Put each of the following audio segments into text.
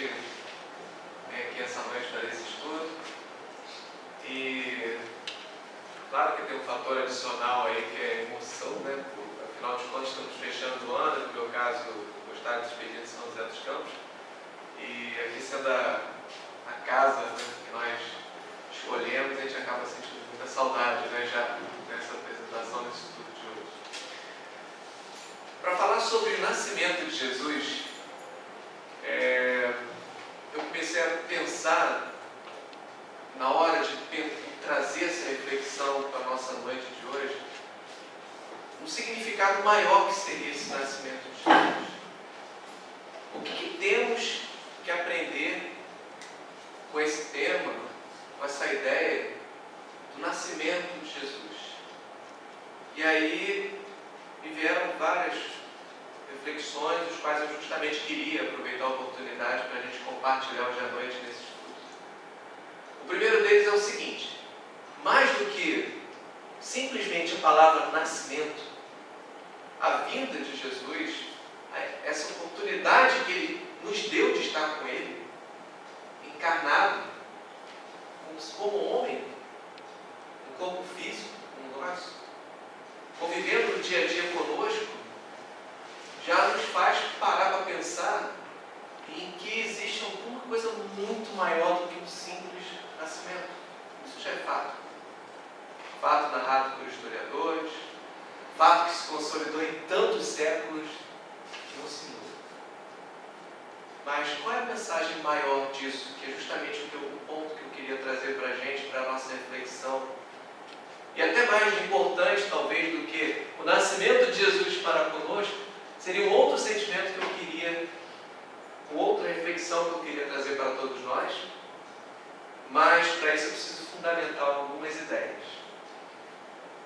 gente vem aqui essa noite para esse estudo. E claro que tem um fator adicional aí que é a emoção, né? Afinal de contas, estamos fechando o ano, no meu caso, o estádio despedido de São José dos Campos. E aqui sendo a casa, né, que nós escolhemos, a gente acaba sentindo muita saudade, né, já nessa apresentação desse estudo de hoje. Para falar sobre o nascimento de Jesus, eu comecei a pensar, na hora de trazer essa reflexão para a nossa noite de hoje, um significado maior que seria esse nascimento de Jesus. O que temos que aprender com esse tema, com essa ideia do nascimento de Jesus? E aí me vieram várias reflexões, os quais eu justamente queria aproveitar a oportunidade para a gente compartilhar hoje à noite nesse estudo. O primeiro deles é o seguinte: mais do que simplesmente a palavra nascimento, a vinda de Jesus, essa oportunidade que Ele nos deu de estar com Ele, encarnado, como homem, um corpo físico como nós, convivendo no dia a dia conosco, já nos faz parar para pensar em que existe alguma coisa muito maior do que um simples nascimento. Isso já é fato. Fato narrado por historiadores, fato que se consolidou em tantos séculos que não se muda. Mas qual é a mensagem maior disso? Que é justamente o ponto que eu queria trazer para a gente, para a nossa reflexão. E até mais importante, talvez, do que o nascimento de Jesus para conosco, seria um outro sentimento que eu queria, uma outra reflexão que eu queria trazer para todos nós. Mas, para isso, eu preciso fundamentar algumas ideias.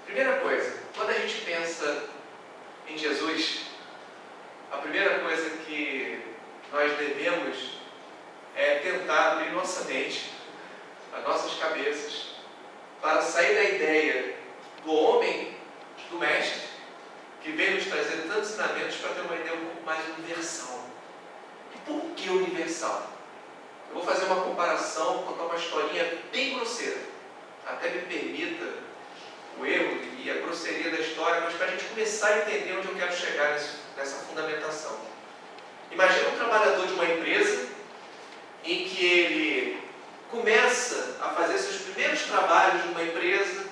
Primeira coisa, quando a gente pensa em Jesus, a primeira coisa que nós devemos é tentar abrir nossa mente, as nossas cabeças, para sair da ideia do homem, do mestre, que veio nos trazer tantos ensinamentos, para ter uma ideia um pouco mais universal. E por que universal? Eu vou fazer uma comparação, contar uma historinha bem grosseira. Até me permita o erro e a grosseria da história, mas para a gente começar a entender onde eu quero chegar nessa fundamentação. Imagina um trabalhador de uma empresa em que ele começa a fazer seus primeiros trabalhos de uma empresa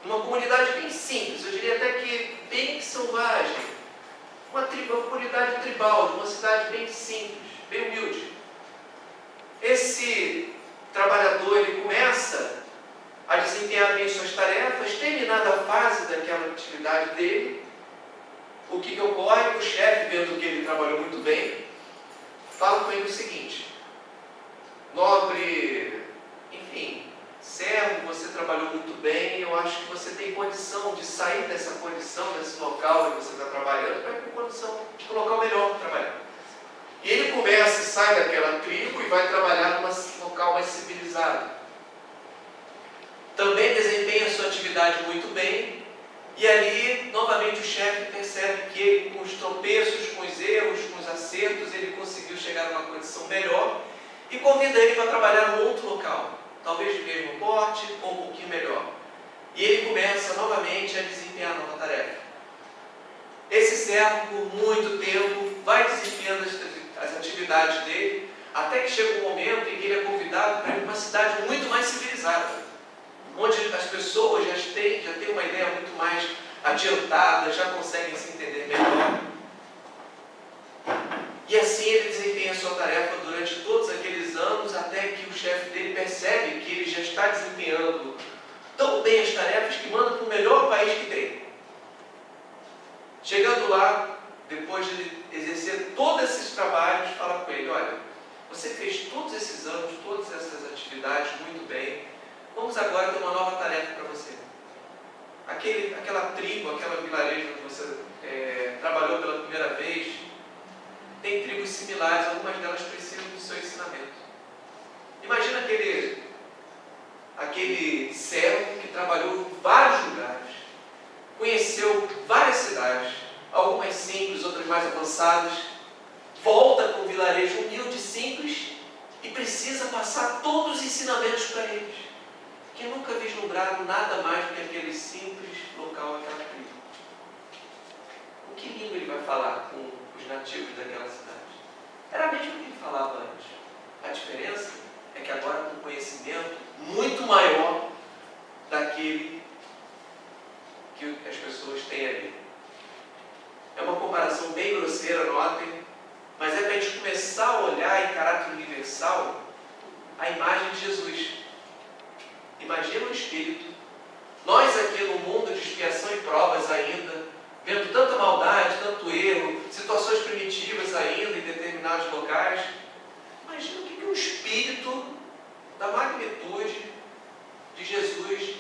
numa comunidade bem simples, eu diria até que bem selvagem, uma comunidade tribal, de uma cidade bem simples, bem humilde. Esse trabalhador, ele começa a desempenhar bem suas tarefas, terminada a fase daquela atividade dele, o que ocorre? O chefe, vendo que ele trabalhou muito bem, fala com ele o seguinte: nobre, enfim, servo, você trabalhou muito bem, eu acho que você tem condição de sair dessa condição, desse local que você está trabalhando, para ir com condição de um local melhor para trabalhar. E ele começa e sai daquela tribo e vai trabalhar num local mais civilizado. Também desempenha a sua atividade muito bem, e ali, novamente, o chefe percebe que ele, com os tropeços, com os erros, com os acertos, ele conseguiu chegar a uma condição melhor e convida ele para trabalhar em outro local, talvez de mesmo porte ou um pouquinho melhor. E ele começa novamente a desempenhar a nova tarefa. Esse servo, por muito tempo, vai desempenhando as atividades dele, até que chega um momento em que ele é convidado para ir para uma cidade muito mais civilizada, onde as pessoas já têm uma ideia muito mais adiantada, já conseguem se entender melhor. E assim ele desempenha a sua tarefa durante todos aqueles anos, até que o chefe dele percebe que ele já está desempenhando tão bem as tarefas que manda para o melhor país que tem. Chegando lá, depois de exercer todos esses trabalhos, fala com ele: olha, você fez todos esses anos, todas essas atividades muito bem, vamos agora ter uma nova tarefa para você. Aquela tribo, aquela vilarejo onde você trabalhou pela primeira vez, tem tribos similares, algumas delas precisam do seu ensinamento. Imagina aquele servo que trabalhou em vários lugares, conheceu várias cidades, algumas simples, outras mais avançadas, volta com um vilarejo humilde, simples, e precisa passar todos os ensinamentos para eles, que nunca vislumbraram nada mais do que aquele simples local, aquela tribo. Com que língua ele vai falar com os nativos daquela cidade? Era a mesma que ele falava antes. A diferença é que agora com conhecimento muito maior daquele que as pessoas têm ali. É uma comparação bem grosseira, notem, mas é para a gente começar a olhar em caráter universal a imagem de Jesus. Imagina o Espírito, nós aqui no mundo de expiação e provas ainda, vendo tanta maldade, tanto erro, situações primitivas ainda em determinados locais. Imagina o que um Espírito da magnitude de Jesus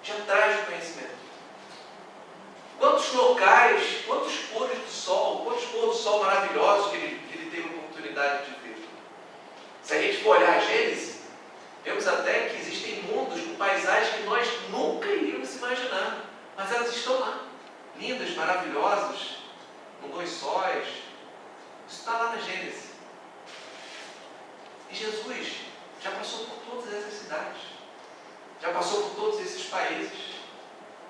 já traz de conhecimento. Quantos locais, quantos pôres do sol, quantos pôr do sol maravilhosos que ele teve a oportunidade de ver. Se a gente for olhar a Gênesis, vemos até que existem mundos com paisagens que nós nunca iríamos imaginar, mas elas estão lá, lindas, maravilosas, com dois sóis. Isso está lá na Gênesis. E Jesus já passou por todas essas cidades, já passou por todos esses países.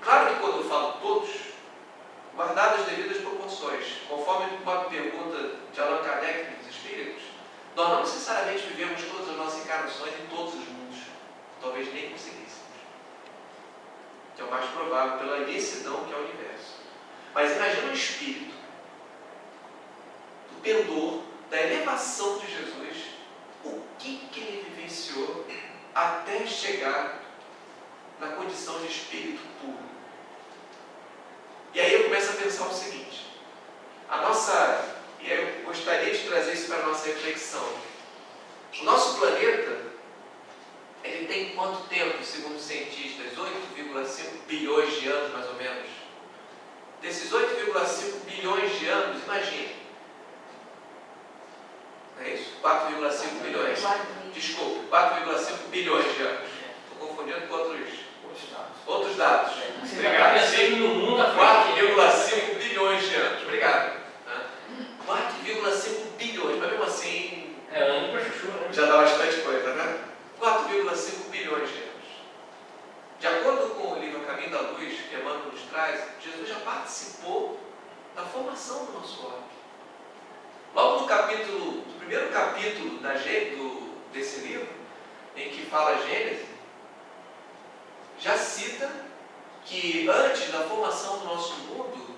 Claro que quando eu falo todos, guardadas as devidas proporções, conforme uma pergunta de Allan Kardec dos Espíritos, nós não necessariamente vivemos todas as nossas encarnações em todos os mundos. Talvez nem conseguíssemos. Que é o mais provável, pela imensidão que é o universo. Mas imagina o Espírito do pendor, da elevação de Jesus, o que ele vivenciou até chegar na condição de Espírito puro. E aí eu começo a pensar o seguinte, e aí eu gostaria de trazer isso para a nossa reflexão. O nosso planeta, ele tem quanto tempo, segundo os cientistas? 8,5 bilhões de anos, mais ou menos. Desses 8,5 bilhões de anos, imagine. Não é isso? 4,5 bilhões. Desculpa, 4,5 bilhões de anos. Estou confundindo com outros dados. Obrigado. 4,5 bilhões de anos. Obrigado. 4,5 bilhões, mas mesmo assim... ano para chuchu, né? Já dá bastante coisa, né? 4,5 bilhões de anos. De acordo com o livro A Caminho da Luz, que Emmanuel nos traz, Jesus já participou da formação do nosso homem. Logo no primeiro capítulo desse livro, em que fala Gênesis, já cita que antes da formação do nosso mundo,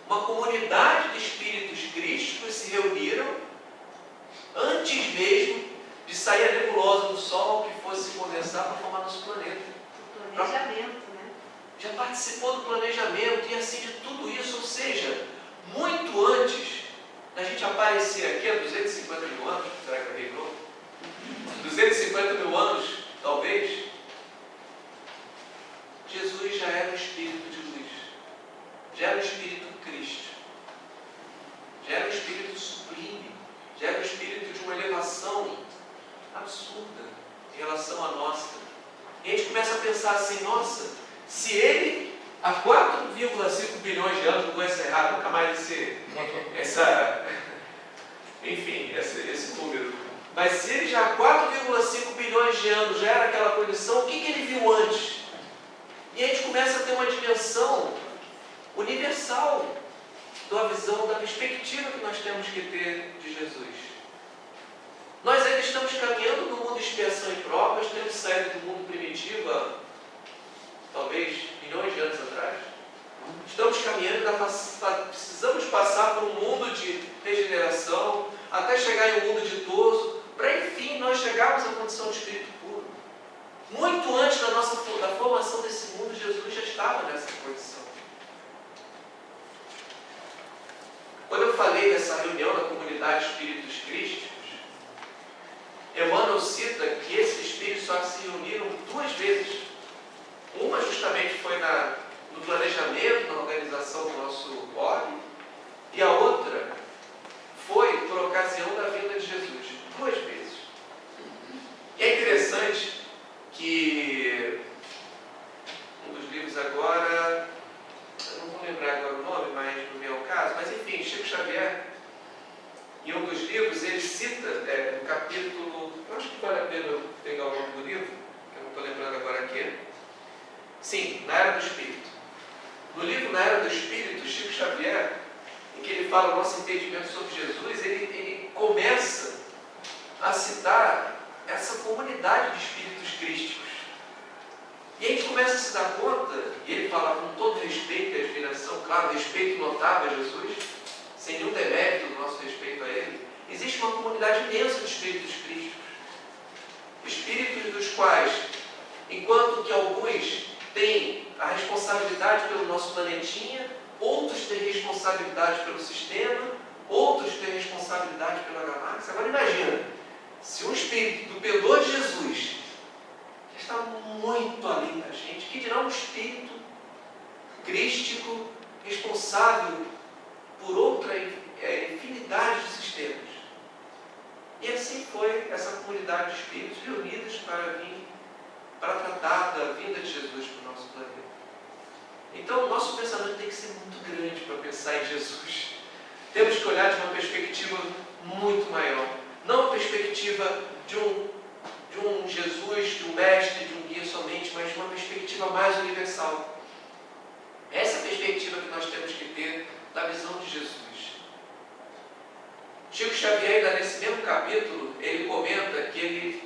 uma comunidade de espíritos crísticos se reuniram antes mesmo de sair a nebulosa do Sol que fosse condensar para formar nosso planeta. O planejamento, né? Já participou do planejamento e assim de tudo isso, ou seja, muito antes da gente aparecer aqui há 250 mil anos, será que eu errei novo? 250 mil anos, talvez, Jesus já era o Espírito de luz, já era o Espírito Cristo, já era o Espírito sublime, já era o Espírito de uma elevação absurda em relação à nossa. E a gente começa a pensar assim, nossa, se ele há 4,5 bilhões de anos, não vou encerrar, nunca mais esse número, mas se ele já há 4,5 bilhões de anos já era aquela condição, o que ele viu antes? E a gente começa a ter uma dimensão universal da visão, da perspectiva que nós temos que ter de Jesus. Nós ainda estamos caminhando no mundo de expiação e provas, temos saído do mundo primitivo há talvez milhões de anos atrás. Estamos caminhando, precisamos passar por um mundo de regeneração, até chegar em um mundo ditoso, para enfim nós chegarmos à condição de Espírito puro. Muito antes da formação desse mundo, Jesus já estava nessa condição. Quando eu falei dessa reunião da comunidade de espíritos crísticos, Emmanuel cita que esses espíritos só se reuniram 2 vezes. Uma justamente foi no planejamento, na organização do nosso orbe, e a outra foi por ocasião da vinda de Jesus. 2 vezes. E é interessante que um dos livros agora, eu não vou lembrar agora o nome, mas não é o caso, mas enfim, Chico Xavier, em um dos livros, ele cita no capítulo, eu acho que vale a pena eu pegar o nome do livro, que eu não estou lembrando agora aqui. Sim, Na Era do Espírito. No livro Na Era do Espírito, Chico Xavier, em que ele fala o nosso entendimento sobre Jesus, ele começa a citar essa comunidade de espíritos crísticos. E a gente começa a se dar conta, e ele fala com todo respeito e admiração, claro, respeito notável a Jesus, sem nenhum demérito do nosso respeito a ele, existe uma comunidade imensa de espíritos crísticos. Espíritos dos quais, enquanto que alguns têm a responsabilidade pelo nosso planetinha, outros têm responsabilidade pelo sistema, outros têm responsabilidade pela galáxia. Agora imagina, se um espírito do pendor de Jesus, que está muito além da gente, que dirá um espírito crístico responsável por outra infinidade de sistemas. E assim foi essa comunidade de espíritos reunidas para tratar da vinda de Jesus para o nosso planeta. Então, o nosso pensamento tem que ser muito grande para pensar em Jesus. Temos que olhar de uma perspectiva muito maior. Não a perspectiva de um Jesus, de um mestre, de um guia somente, mas de uma perspectiva mais universal. Essa é a perspectiva que nós temos que ter da visão de Jesus. Chico Xavier, ainda nesse mesmo capítulo, ele comenta que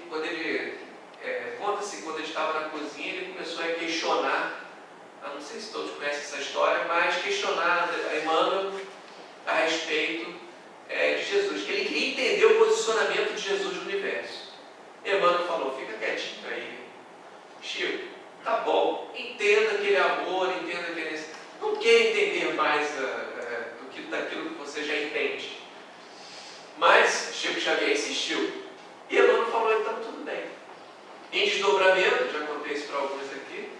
conta-se que quando ele estava na cozinha, ele começou a questionar, eu não sei se todos conhecem essa história, mas questionar a Emmanuel a respeito de Jesus, que ele queria entender o posicionamento de Jesus no universo. Emmanuel falou, fica quietinho aí, Chico, tá bom, entenda que ele é amor, entenda que ele não quer entender mais daquilo que você já entende. Mas Chico Xavier insistiu. E Emmanuel falou, então tudo bem. Em desdobramento, já contei isso para alguns aqui,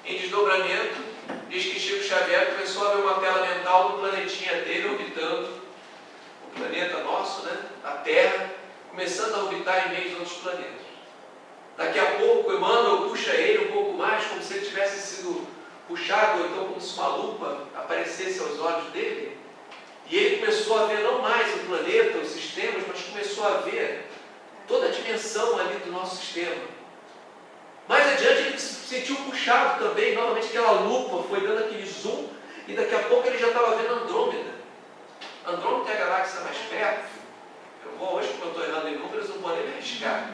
em desdobramento, diz que Chico Xavier começou a ver uma tela mental do planetinha dele orbitando o planeta nosso, né? A Terra, começando a orbitar em meio a outros planetas. Daqui a pouco, Emmanuel puxa ele um pouco mais, como se ele tivesse sido puxado, ou então como se uma lupa aparecesse aos olhos dele. E ele começou a ver não mais o planeta, os sistemas, mas começou a ver toda a dimensão ali do nosso sistema. Mais adiante ele se sentiu puxado também, novamente aquela lupa foi dando aquele zoom, e daqui a pouco ele já estava vendo Andrômeda. Andrômeda é a galáxia mais perto. Hoje, como eu estou errando em números, não vou nem me arriscar.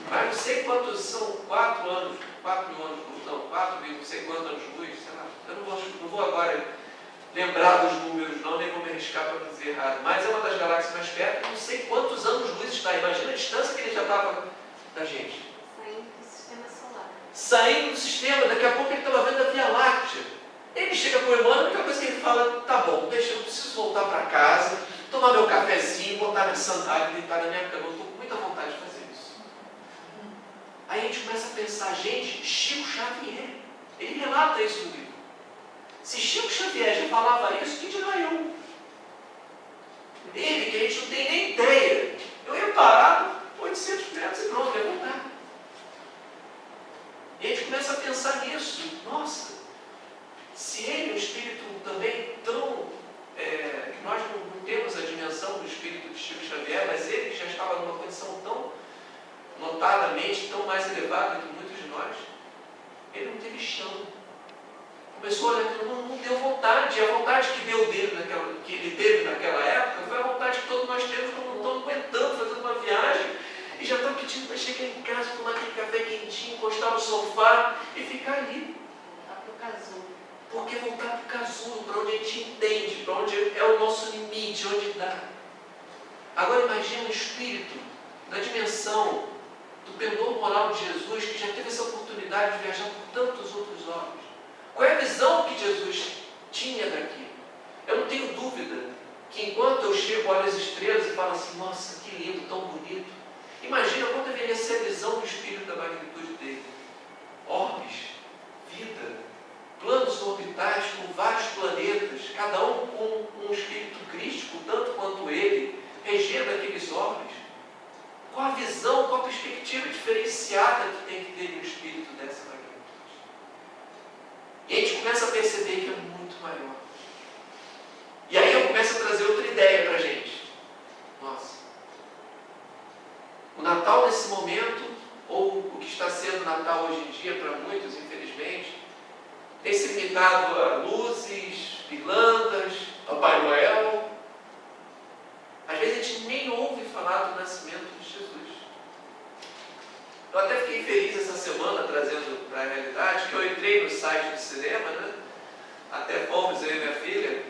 Mas não sei quantos são, 4 mil anos, não sei quantos anos luz, sei lá. Eu não vou agora lembrar dos números não, nem vou me arriscar para não dizer errado. Mas é uma das galáxias mais perto, não sei quantos anos luz está. Imagina a distância que ele já estava da gente. Saindo do sistema solar. Saindo do sistema, daqui a pouco ele estava vendo a Via Láctea. Ele chega para o Emmanuel, a única coisa que ele fala, tá bom, eu preciso voltar para casa, tomar meu cafezinho, botar minha sandália, deitar na minha cama, eu estou com muita vontade de fazer isso. Aí a gente começa a pensar, gente, Chico Xavier, ele relata isso no livro. Se Chico Xavier já falava isso, que dirá eu? Ele, que a gente não tem nem ideia. Eu ia parar 800 metros e pronto, ia voltar. E a gente começa a pensar nisso. Nossa, se ele, um espírito também tão... nós não temos a dimensão do espírito de Chico Xavier, mas ele que já estava numa condição tão notadamente, tão mais elevada que muitos de nós, ele não teve chão. Começou a olhar que não deu vontade. A vontade que deu dele que ele teve naquela época foi a vontade que todos nós temos quando não estamos aguentando, fazendo uma viagem e já estão pedindo para chegar em casa, tomar aquele café quentinho, encostar no sofá e ficar ali. Voltar para o casulo. Porque voltar para o casulo, para onde a gente entende, para onde é o nosso limite, onde dá. Agora imagine um espírito da dimensão do pendor moral de Jesus, que já teve essa oportunidade de viajar por tantos outros olhos. Qual é a visão que Jesus tinha daqui? Eu não tenho dúvida que enquanto eu chego, olho as estrelas e falo assim, nossa, que lindo, tão bonito. Imagina qual deveria ser a visão do Espírito da magnitude dele. Orbes, vida, planos orbitais com vários planetas, cada um com um espírito crístico, tanto quanto ele, regendo aqueles orbes. Qual a visão, qual a perspectiva diferenciada que tem que ter um espírito dessa magnitude? E a gente começa a perceber que é muito maior. E aí eu começo a trazer outra ideia para a gente. Nossa, o Natal dia para muitos, infelizmente, tem se limitado a luzes, guirlandas, Papai Noel. Às vezes a gente nem ouve falar do nascimento de Jesus. Eu até fiquei feliz essa semana, trazendo para a realidade, que eu entrei no site do cinema, né? Até fomos, eu e minha filha,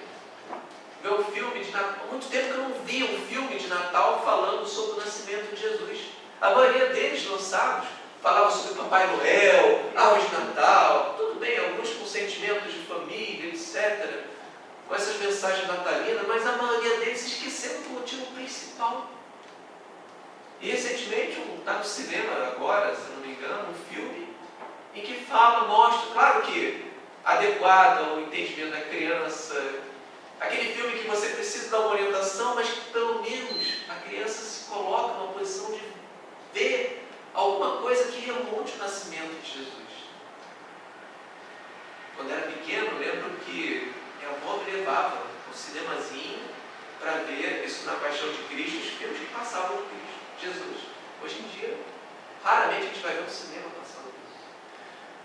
ver um filme de Natal. Há muito tempo que eu não via um filme de Natal falando sobre o nascimento de Jesus. A maioria deles lançados falavam sobre Papai Noel, árvore de Natal, tudo bem, alguns com sentimentos de família, etc., com essas mensagens natalinas, mas a maioria deles esqueceram do motivo principal. E recentemente está no cinema agora, se não me engano, um filme em que fala, mostra, claro que adequado ao entendimento da criança, aquele filme que você precisa dar uma orientação, mas que pelo menos a criança se coloca numa posição de ver alguma coisa que remonte o nascimento de Jesus. Quando era pequeno, lembro que minha avó me levava ao cinemazinho para ver isso na Paixão de Cristo, os filmes que passavam por Cristo, Jesus. Hoje em dia, raramente a gente vai ver um cinema passando isso.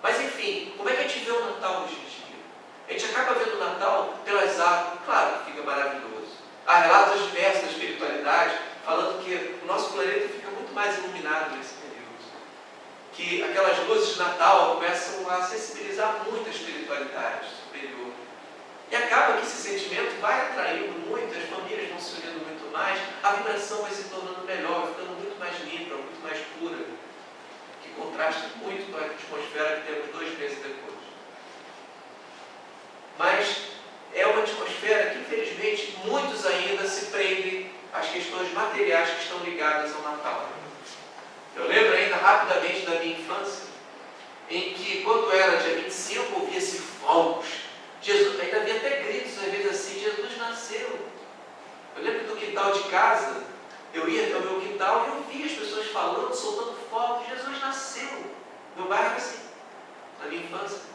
Mas enfim, como é que a gente vê o Natal hoje em dia? A gente acaba vendo o Natal pelas árvores, claro que fica maravilhoso. Há relatos diversos da espiritualidade, falando que o nosso planeta fica muito mais iluminado nesse período. Que aquelas luzes de Natal começam a sensibilizar muito a espiritualidade superior. E acaba que esse sentimento vai atraindo muito, as famílias vão se unindo muito mais, a vibração vai se tornando melhor, vai ficando muito mais limpa, muito mais pura, que contrasta muito com a atmosfera que temos 2 meses depois. Mas é uma atmosfera que, infelizmente, muitos ainda se prendem às questões materiais que estão ligadas ao Natal. Eu lembro ainda rapidamente da minha infância, em que, quando era dia 25, ouvia-se fogos. Jesus, ainda havia até gritos, às vezes assim, Jesus nasceu. Eu lembro do quintal de casa, eu ia ao meu quintal e eu via as pessoas falando, soltando fogos, Jesus nasceu. Meu bairro era assim, na minha infância.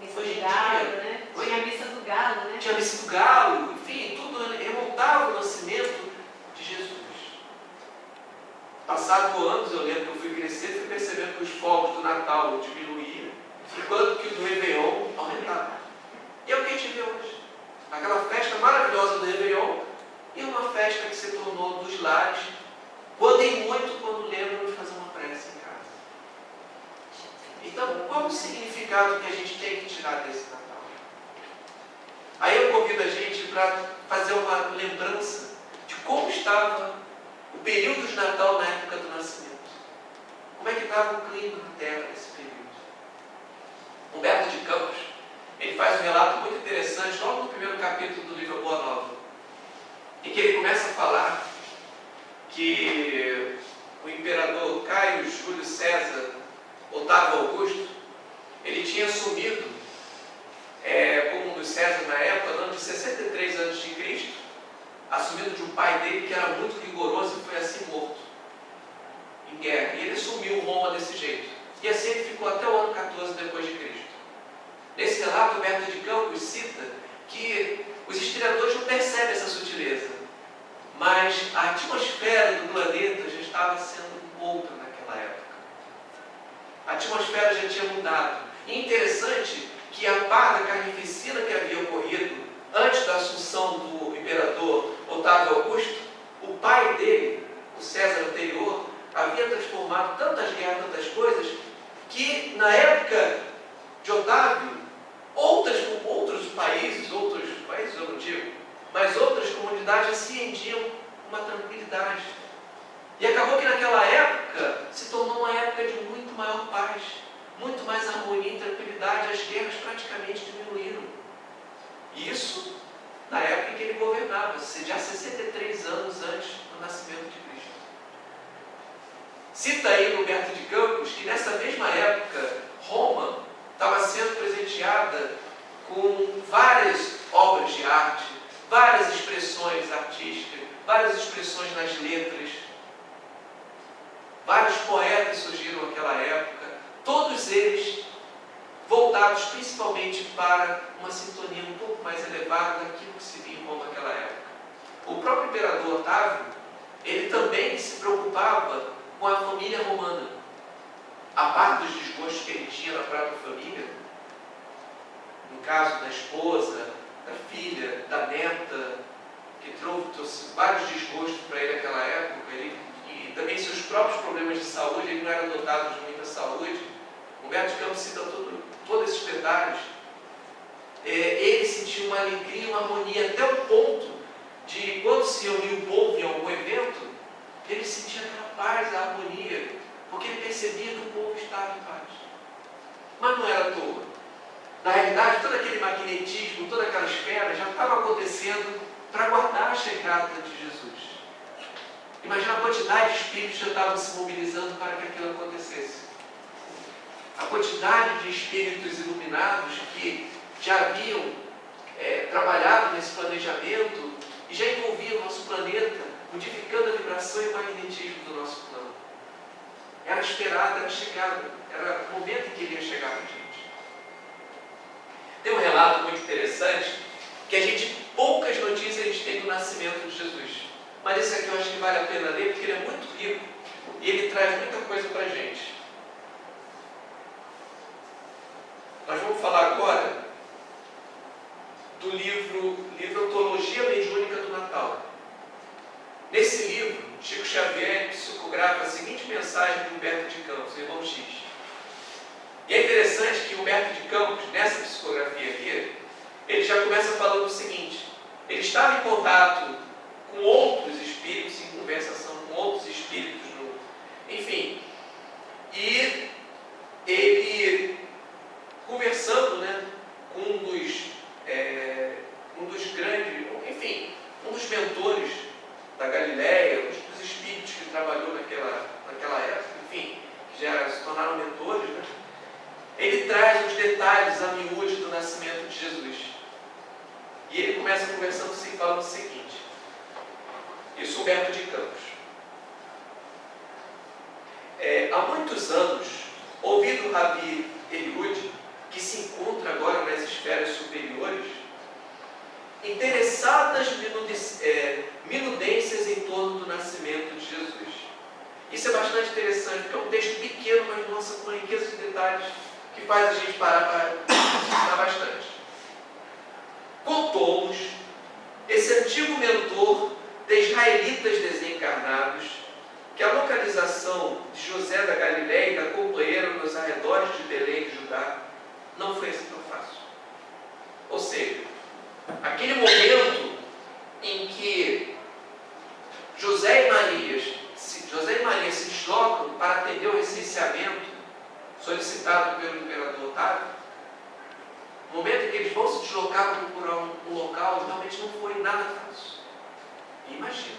Missa do galo, né? Tinha a missa do galo, né? Tinha a missa do galo, enfim, tudo remontava o nascimento de Jesus. Passado anos, eu lembro que eu fui crescendo e fui percebendo que os fogos do Natal diminuíam, enquanto que o do Réveillon aumentava. E é o que a gente vê hoje. Aquela festa maravilhosa do Réveillon e uma festa que se tornou dos lares, quando e muito, quando lembram de fazer uma prece em casa. Então, qual o significado que a gente tem que tirar desse Natal? Aí eu convido a gente para fazer uma lembrança de como estava o período de Natal na época do nascimento. Como é que estava o clima na Terra nesse período? Humberto de Campos, ele faz um relato muito interessante, logo no primeiro capítulo do livro Boa Nova, em que ele começa a falar que o imperador Caio Júlio César Otávio Augusto, ele tinha assumido como um dos César na época, no ano de 63 a.C., assumido de um pai dele que era muito rigoroso e foi assim morto em guerra. E ele assumiu Roma desse jeito. E assim ele ficou até o ano 14 depois de Cristo. Nesse relato, Humberto de Campos cita que os historiadores não percebem essa sutileza, mas a atmosfera do planeta já estava sendo outra naquela época. A atmosfera já tinha mudado. E interessante que a parda carnificina que havia ocorrido antes da assunção do imperador Otávio Augusto, o pai dele, o César anterior, havia transformado tantas guerras, tantas coisas, que na época de Otávio, outros países eu não digo, mas outras comunidades se rendiam com uma tranquilidade. E acabou que naquela época se tornou uma época de muito maior paz, muito mais harmonia e tranquilidade, as guerras praticamente diminuíram. E isso na época em que ele governava, já 63 anos antes do nascimento de Cristo. Cita aí Humberto de Campos que nessa mesma época, Roma estava sendo presenteada com várias obras de arte, várias expressões artísticas, várias expressões nas letras. Vários poetas surgiram naquela época, todos eles voltados principalmente para uma sintonia um pouco mais elevada daquilo que se via em Roma naquela época. O próprio imperador Otávio, ele também se preocupava com a família romana. a parte dos desgostos que ele tinha na própria família, no caso da esposa, da filha, da neta, que trouxe vários desgostos para ele naquela época, e também seus próprios problemas de saúde, ele não era dotado de muita saúde. Humberto de Campos cita todos esses detalhes. Ele sentia uma alegria, uma harmonia, até o ponto de, quando se reunia o povo em algum evento, ele sentia aquela paz, a harmonia, porque ele percebia que o povo estava em paz. Mas não era à toa. Na realidade, todo aquele magnetismo, toda aquela esfera já estava acontecendo para aguardar a chegada de Jesus. Imagina a quantidade de espíritos que já estavam se mobilizando para que aquilo acontecesse. A quantidade de espíritos iluminados que já haviam trabalhado nesse planejamento e já envolviam o nosso planeta, modificando a vibração e o magnetismo do nosso plano. Era esperada, era chegada, era o momento em que ele ia chegar para a gente. Tem um relato muito interessante, que poucas notícias a gente tem do nascimento de Jesus. Mas esse aqui eu acho que vale a pena ler, porque ele é muito rico e ele traz muita coisa para a gente. Nós vamos falar agora do livro Antologia Mediúnica do Natal. Nesse livro, Chico Xavier psicografa a seguinte mensagem de Humberto de Campos, irmão X. E é interessante que Humberto de Campos, nessa psicografia aqui, ele já começa falando o seguinte: ele estava em contato com outros espíritos, em conversação com outros espíritos, enfim, e ele, conversando, né, com um dos grandes, enfim, um dos mentores da Galileia, um dos espíritos que trabalhou naquela época, enfim, que já se tornaram mentores, né? Ele traz os detalhes a miúde do nascimento de Jesus. E ele começa conversando assim, falando o seguinte: isso Humberto de Campos. Há muitos anos, ouvi do Rabi Eliud, que se encontra agora nas esferas superiores, interessadas minudências em torno do nascimento de Jesus. Isso é bastante interessante, porque é um texto pequeno, mas nossa, com riqueza de detalhes, que faz a gente parar para pensar bastante. Contou-nos esse antigo mentor de israelitas desencarnados que a localização de José da Galileia e da companheira nos arredores de Belém de Judá não foi assim tão fácil. Ou seja, aquele momento em que José e Maria se deslocam para atender o licenciamento solicitado pelo imperador Otávio, no momento em que eles vão se deslocar para procurar um local, realmente não foi nada fácil. E imagina,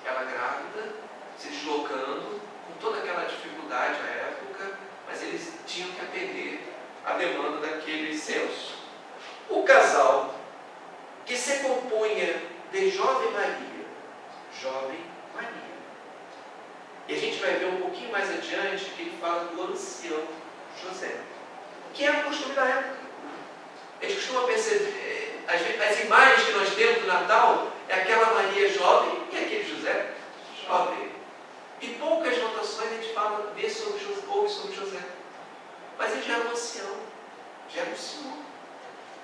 ela grávida, se deslocando, com toda aquela dificuldade à época, mas eles tinham que atender a demanda daquele censo. O casal, que se compunha de jovem Maria, e a gente vai ver um pouquinho mais adiante que ele fala do ancião José, que era o costume da época. A gente costuma perceber, as imagens que nós temos do Natal é aquela Maria jovem e aquele José jovem. E poucas notações a gente ouve sobre José. Mas ele já era um ancião, já era um senhor.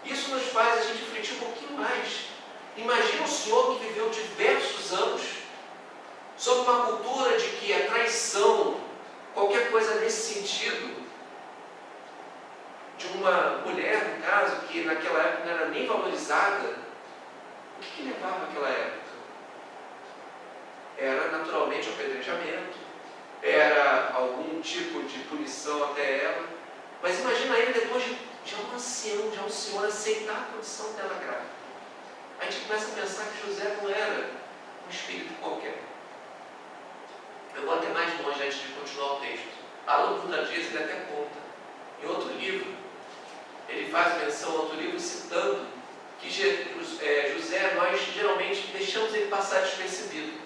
Isso nos faz a gente refletir um pouquinho mais. Imagina um senhor que viveu diversos anos sob uma cultura de que a traição, qualquer coisa nesse sentido, de uma mulher, no caso, que naquela época não era nem valorizada, o que levava àquela época? Era naturalmente o apedrejamento, era algum tipo de punição até ela. Mas imagina ele depois de já um ancião, já um senhor aceitar a condição dela grávida. A gente começa a pensar que José não era um espírito qualquer. Eu vou até mais longe antes de continuar o texto. Allan Kardec, ele até conta, em outro livro, ele faz menção a outro livro citando que José, nós geralmente deixamos ele passar despercebido.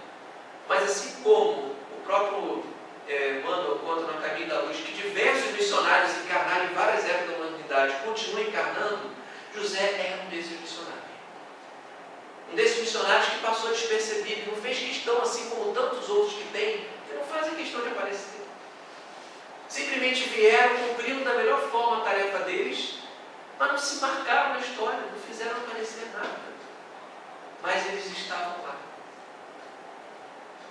Mas assim como o próprio Emmanuel conta no Caminho da Luz, que diversos missionários encarnaram em várias épocas da humanidade, continuam encarnando, José era um desses missionários. Um desses missionários que passou despercebido, não fez questão, assim como tantos outros que tem, que não fazem questão de aparecer. Simplesmente simplesmente vieram, cumprindo da melhor forma a tarefa deles, mas não se marcaram na história, não fizeram aparecer nada. Mas eles estavam lá.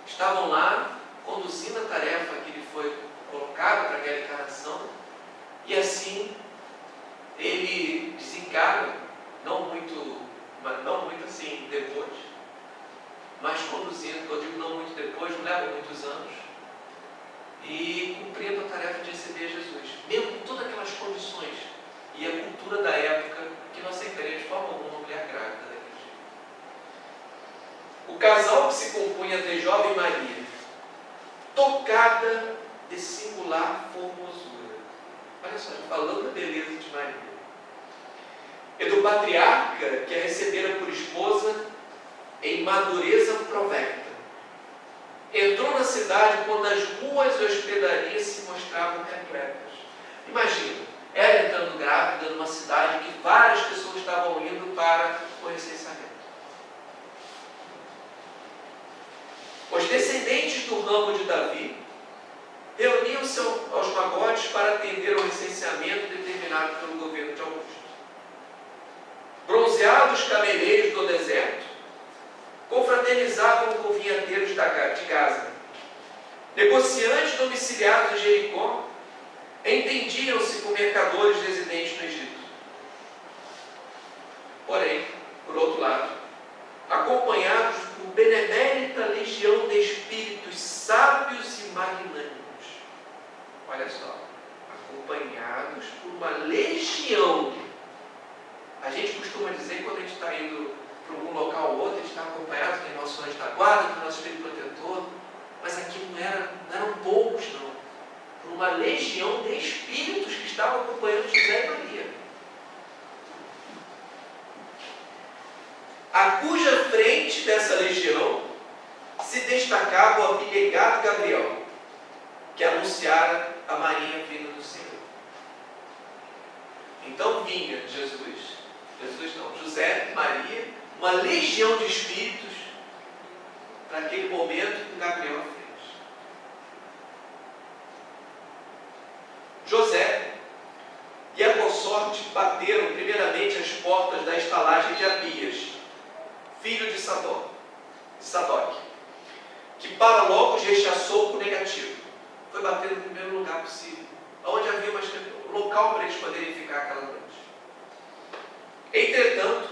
Estavam lá, conduzindo a tarefa que lhe foi colocada para aquela encarnação, e assim ele desencarna, não muito assim depois, mas conduzindo, eu digo não muito depois, não leva muitos anos, e cumprindo a tarefa de receber Jesus, mesmo com todas aquelas condições e a cultura da época, que não aceitaria de forma alguma uma mulher grávida daquele jeito. O casal que se compunha de jovem Maria, tocada de singular formosura. Olha só, falando da beleza de Maria. E do patriarca que a recebera por esposa em madureza provecta. Entrou na cidade quando as ruas e hospedarias se mostravam repletas. Imagina, ela entrando grávida numa cidade que várias pessoas estavam indo para o recenseamento. Os descendentes do ramo de Davi reuniam-se aos magotes para atender ao recenseamento determinado pelo governo de Augusto. Bronzeados cameleiros do deserto confraternizavam com vinhateiros de Gaza. Negociantes domiciliados em Jericó entendiam-se com mercadores residentes no Egito. Porém, por outro lado, acompanhados por benemérita legião de espíritos sábios e magnânimos. Olha só, acompanhados por uma legião. A gente costuma dizer, quando a gente está indo para algum local ou outro, a gente está acompanhado, tem nosso anjo da guarda, tem nosso espírito protetor, mas aqui não eram poucos, não. Por uma legião de espíritos que estavam acompanhando José e Maria. A cuja frente dessa legião se destacava o abilegado Gabriel, que anunciara a Maria vinda do Senhor. Então vinha José e Maria, uma legião de espíritos, para aquele momento com Gabriel à frente. José e a consorte bateram primeiramente as portas da estalagem de Abias, filho de Sadoc, que para logo rechaçou por negativo. Foi bater no primeiro lugar possível, onde havia um local para eles poderem ficar aquela noite. Entretanto,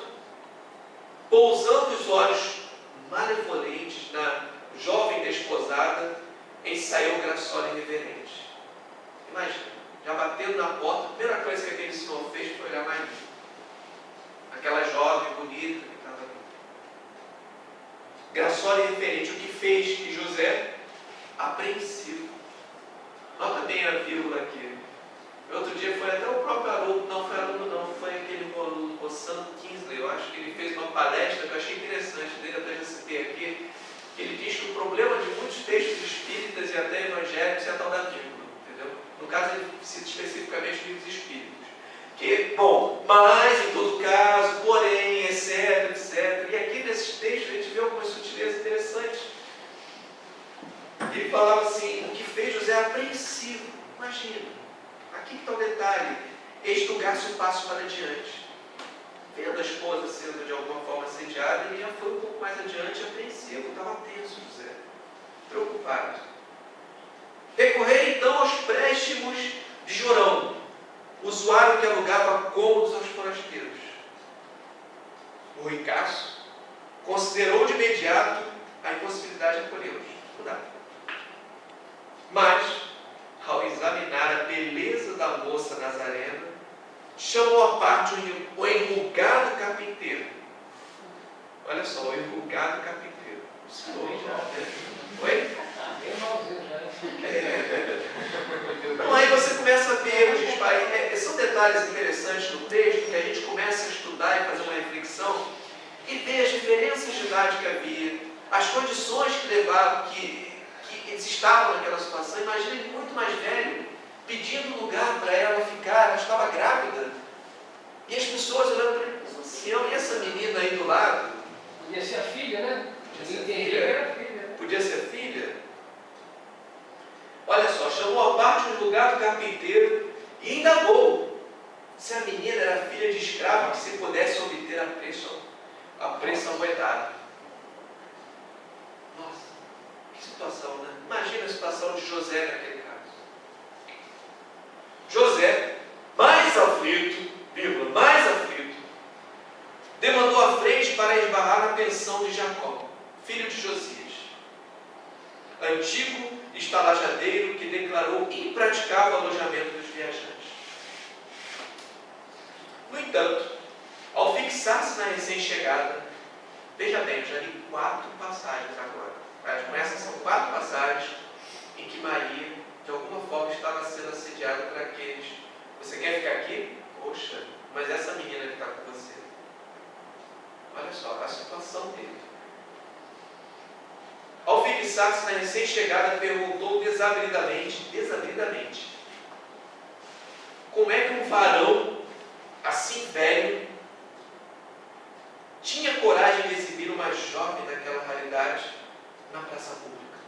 pousando os olhos malevolentes na jovem desposada, ensaiou graçola irreverente. Imagina, já batendo na porta, a primeira coisa que aquele senhor fez foi olhar Maria, aquela jovem bonita que estava ali. Graçola irreverente, o que fez que José, apreensivo. Nota bem a vírgula aqui. Outro dia foi até o próprio Haroldo, não foi Haroldo não, foi aquele Rossano Kingsley, eu acho que ele fez uma palestra que eu achei interessante dele, até já citei aqui, que ele diz que o problema de muitos textos espíritas e até evangélicos é a tal da vírgula, entendeu? No caso ele cita especificamente livros espíritas. Que, bom, mas em todo caso, porém, etc, etc. E aqui nesses textos a gente vê algumas sutilezas interessantes. Ele falava assim, o que fez José apreensivo, imagina. Aqui que está o detalhe, estugar-se um passo para adiante. Vendo a esposa sendo de alguma forma assediada, ele já foi um pouco mais adiante, apreensivo, estava tenso, José, preocupado. Recorrer então aos préstimos de Jorão, usuário que alugava cômodos aos forasteiros. O ricaço considerou de imediato a impossibilidade de acolhê-los. Mas, ao examinar a beleza da moça nazarena, chamou à parte o enrugado carpinteiro. Olha só, o enrugado carpinteiro. Oi? Então aí você começa a ver, são detalhes interessantes no texto, que a gente começa a estudar e fazer uma reflexão, e ver as diferenças de idade que havia, as condições que levavam, que eles estavam naquela situação. Imagina ele muito mais velho, pedindo lugar para ela ficar, ela estava grávida, e as pessoas olhando para ele, ancião, e essa menina aí do lado? Podia ser a filha, né? Podia ser a filha. Olha só, chamou à parte um julgado carpinteiro e indagou se a menina era filha de escravo que se pudesse obter a preço amoedado. Nossa, que situação, né? Imagina a situação de José naquele caso. José, mais aflito, demandou a frente para esbarrar na pensão de Jacó, filho de Josias, antigo estalajadeiro que declarou impraticável o alojamento dos viajantes. No entanto, ao fixar-se na recém-chegada, veja bem, eu já li 4 passagens agora. Com essas são 4 passagens em que Maria, de alguma forma, estava sendo assediada por aqueles. Você quer ficar aqui? Poxa, mas essa menina que está com você. Olha só, a situação dele. Ao fixar-se na recém-chegada, perguntou desabridamente, como é que um varão assim velho tinha coragem de exibir uma jovem daquela raridade na praça pública?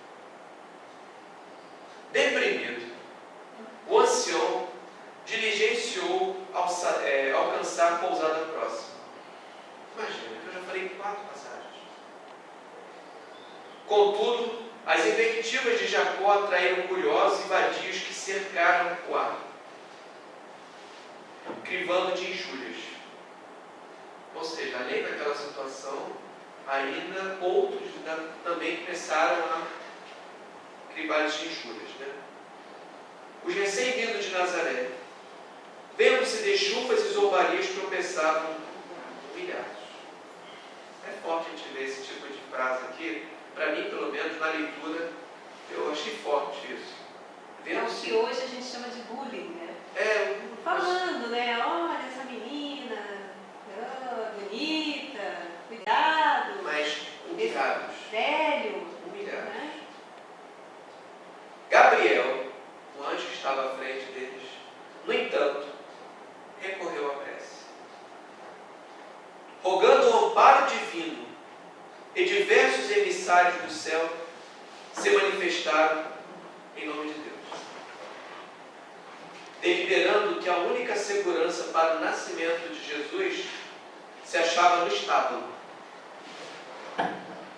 Deprimido, o ancião diligenciou alcançar a pousada próxima. Imagina, eu já falei 4 passagens. Contudo, as invectivas de Jacó atraíram curiosos e vadios que cercaram o ar, crivando de injúrias. Ou seja, além daquela situação, ainda outros também começaram a crivar de injúrias, né? Os recém-vindos de Nazaré, vendo-se de chuvas e zombarias, tropeçavam humilhados. É forte a gente ver esse tipo de frase aqui. Para mim, pelo menos, na leitura, eu achei forte isso. É o que hoje a gente chama de bullying, né? Falando, né? Olha essa menina, bonita, cuidado. Mas humilhados. Velho. Humilhados. Né? Gabriel, o anjo que estava à frente deles, no entanto, recorreu à prece, rogando o amparo divino, e diversos emissários do céu se manifestaram em nome de Deus, deliberando que a única segurança para o nascimento de Jesus se achava no estábulo,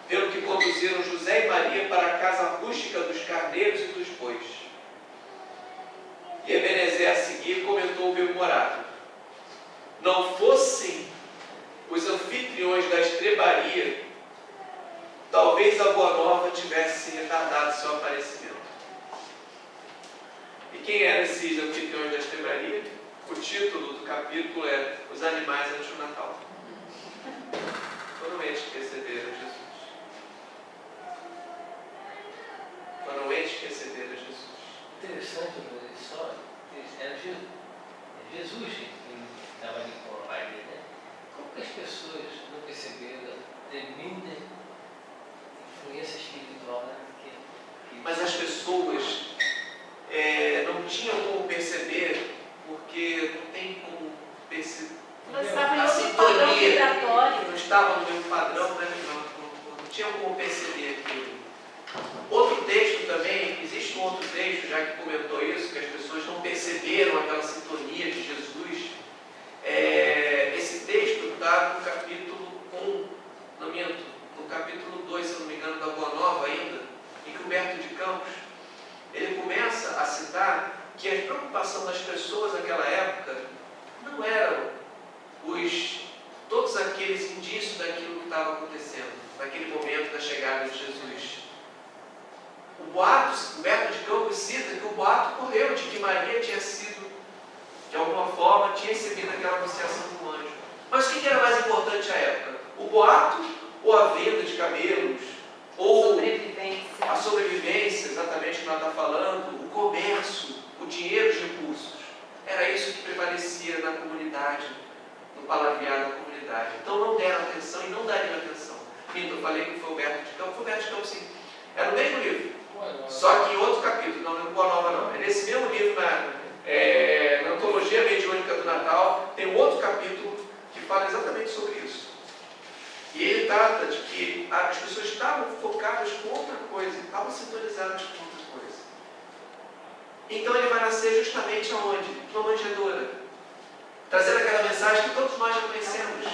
pelo que conduziram José e Maria para a casa rústica dos carneiros e dos bois. E Ebenezer a seguir comentou bem-humorado: não fossem os anfitriões da estrebaria, talvez a Boa Nova tivesse retardado seu aparecimento. E quem eram esses anfitriões da estrebaria? O título do capítulo é Os Animais antes do Natal. Foram eles que receberam Jesus. Foram eles que receberam Jesus. Interessante, só era Jesus que estava ali com a Maria, né? Como que as pessoas não perceberam a tremenda influência espiritual, né? Mas as pessoas não tinham como perceber, porque não tem como perceber. Não estava em A outro padrão sintonia vibratório. não estava no mesmo padrão, né? Não tinham como perceber aquilo. Outro texto também, existe um outro texto já que comentou isso, que as pessoas não perceberam aquela sintonia de Jesus. Esse texto está no capítulo 1, não minto, no capítulo 2, se eu não me engano, da Boa Nova ainda, em que Humberto de Campos, ele começa a citar que a preocupação das pessoas naquela época não eram todos aqueles indícios daquilo que estava acontecendo, naquele momento da chegada de Jesus. O boato, Humberto de Campos cita que o boato correu de que Maria tinha sido, de alguma forma, tinha recebido aquela anunciação do anjo. Mas o que era mais importante à época? O boato ou a venda de camelos? Ou a sobrevivência, exatamente o que ela está falando, o comércio, o dinheiro, os recursos. Era isso que prevalecia na comunidade, no palavrear da comunidade. Então não deram atenção e não dariam atenção. Eu falei que foi Humberto de Campos. Foi Humberto de Campos, sim. Era no mesmo livro. Só que em outro capítulo, não é Boa Nova não. É nesse mesmo livro, na Antologia Mediúnica do Natal, tem um outro capítulo que fala exatamente sobre isso. E ele trata de que as pessoas estavam focadas com outra coisa, estavam sintonizadas com outra coisa. Então ele vai nascer justamente aonde? Numa manjedoura. Trazendo aquela mensagem que todos nós já conhecemos,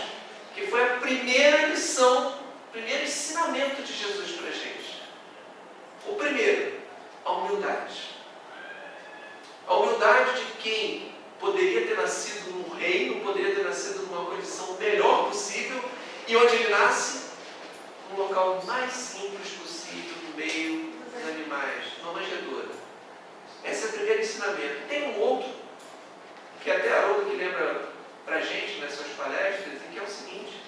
que foi a primeira lição, o primeiro ensinamento de Jesus para a gente. O primeiro, a humildade. A humildade de quem poderia ter nascido num reino, poderia ter nascido numa condição melhor possível, e onde ele nasce, no local mais simples possível, no meio dos animais, numa manjedoura. Esse é o primeiro ensinamento. Tem um outro, que até Haroldo que lembra para a gente nas suas palestras, e que é o seguinte,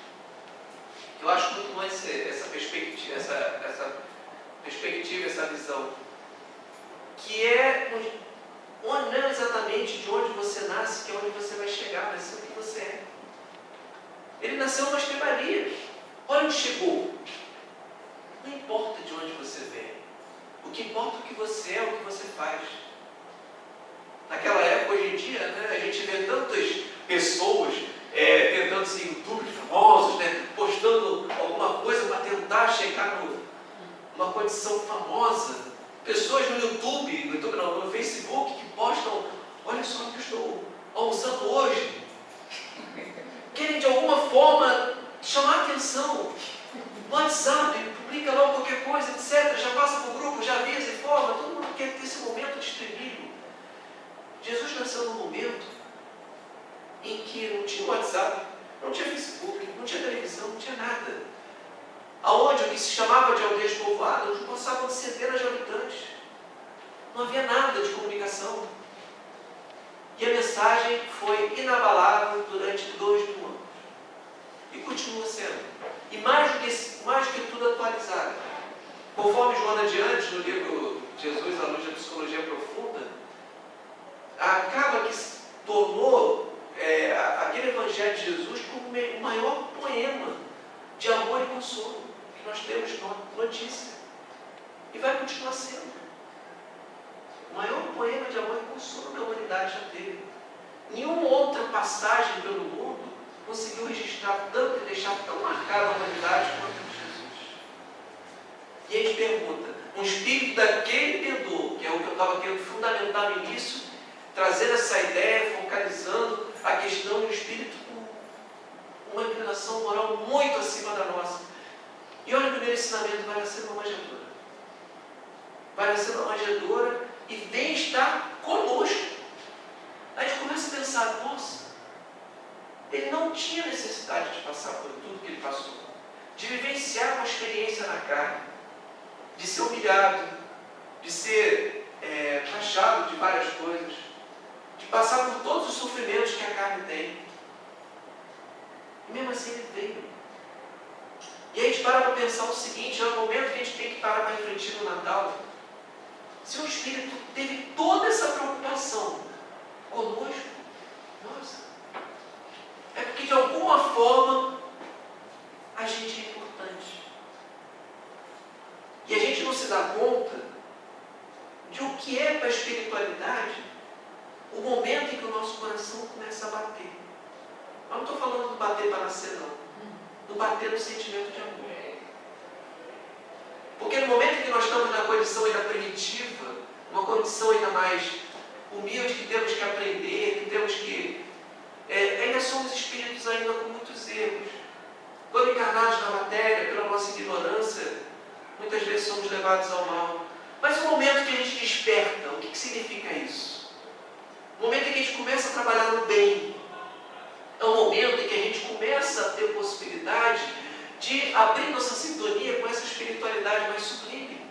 eu acho muito bom essa perspectiva, essa visão, que é não é exatamente de onde você nasce, que é onde você vai chegar, mas sim o que você é. Ele nasceu numa estrebaria. Olha onde chegou. Não importa de onde você vem. O que importa é o que você é, o que você faz. Naquela época, hoje em dia, né, a gente vê tantas pessoas tentando ser youtubers famosos, né, postando alguma coisa para tentar chegar numa condição famosa. Pessoas no YouTube, no Facebook, que postam, olha só o que eu estou almoçando hoje. Querem de alguma forma chamar a atenção. No WhatsApp, publica lá qualquer coisa, etc. Já passa para o grupo, já avisa e forma. Todo mundo quer ter esse momento de estribilho. Jesus nasceu num momento em que não tinha WhatsApp, não tinha Facebook, não tinha televisão, não tinha nada. Aonde o que se chamava de aldeias povoadas, não passavam de centenas de habitantes. Não havia nada de comunicação. E a mensagem foi inabalável durante 2 mil anos. E continua sendo. E mais do que tudo atualizada. Conforme João adiante, no livro Jesus, à luz da psicologia profunda, acaba que se tornou aquele Evangelho de Jesus como o maior poema de amor e consolo que nós temos notícia. E vai continuar sendo. O maior poema de amor e consolo que a humanidade já teve. Nenhuma outra passagem pelo mundo conseguiu registrar tanto e deixar tão marcada a humanidade quanto Jesus. E a gente pergunta, um espírito daquele pendor, que é o que eu estava querendo fundamentar no início, trazendo essa ideia, focalizando a questão do espírito com uma inclinação moral muito acima da nossa. E olha o primeiro ensinamento, vai nascer uma manjedoura. Vai nascer uma manjedoura e vem estar conosco. Aí a gente começa a pensar, nossa, ele não tinha necessidade de passar por tudo que ele passou, de vivenciar uma experiência na carne, de ser humilhado, de ser taxado de várias coisas, de passar por todos os sofrimentos que a carne tem. E mesmo assim ele veio. E aí a gente para pensar o seguinte, é o momento que a gente tem que parar para refletir no Natal. Se o Espírito teve toda essa preocupação conosco, nossa, é porque de alguma forma a gente é importante. E a gente não se dá conta de o que é para a espiritualidade o momento em que o nosso coração começa a bater. Eu não estou falando do bater para nascer, não. Do bater no sentimento de amor. Porque no momento em que nós estamos na condição ainda primitiva, uma condição ainda mais humilde, que temos que aprender, que temos que... ainda somos espíritos ainda com muitos erros. Quando encarnados na matéria, pela nossa ignorância, muitas vezes somos levados ao mal. Mas o momento que a gente desperta, o que significa isso? O momento em que a gente começa a trabalhar no bem. É um momento em que a gente começa a ter possibilidade de abrir nossa sintonia com essa espiritualidade mais sublime.